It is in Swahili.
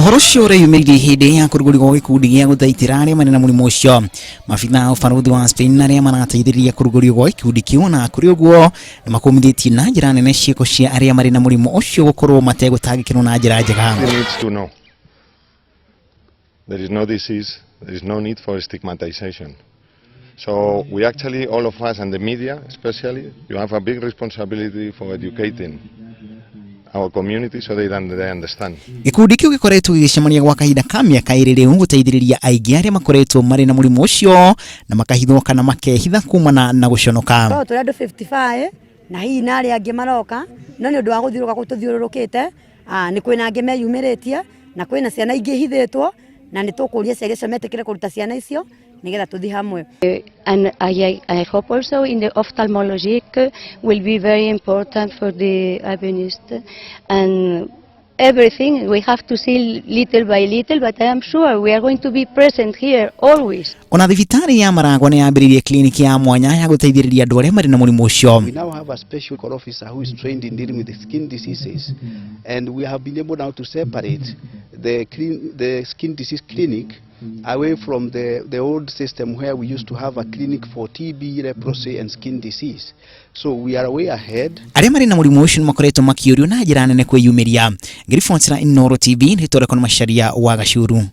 Uhoro yumiririe hindi ya kurugurigwo gikundi gia guthaitira aria mari na murimu ucio. Mabitha ubaruthi wa Spain aria marateithiriria kurugurigwo gikundi kiu na kuri uguo ni makumithitie na njira nene ciiko cia aria mari na murimu ucio gukorwo mategutangikirwo na njira njega. There is no disease, there is no need for stigmatization. So we actually, all of us and the media especially, you have a big responsibility for educating our community so they understand. Gikundi kiu gikoretwo gicemania gwa kahinda ka miaka iri riu guteithiriria aingi aria makoretwo mari na murimu ucio na makahithwo kana makehitha kumana na guconoka. So turi andu 55 na hii na aria angi maroka no ni undu wa guthiuruka gututhiururukite ni kwina angi meyumiritie na kwina ciana ingi hithitwo na ni tukuria ciana icio metikire kuruta ciana icio nigetha tuthi hamwe. And I hope also in the ophthalmologic will be very important for the Adventist and everything we have to see little by little, but I am sure we are going to be present here always. Ona thibitari ya Maragwa ni yambiririe kliniki ya mwanya ya guteithiriria andu aria mari na murimu ucio. We now have a special officer who is trained in dealing with the skin diseases, and we have been able now to separate the skin disease clinic away from the old system where we used to have a clinic for TB, leprosy and skin disease. So we are way ahead. Aria mari na murimu ucio makoretwo makiurio na njira nene kwiyumiria. Ngirifonera Inoro TV ni tore kon masharia wa Gashuru.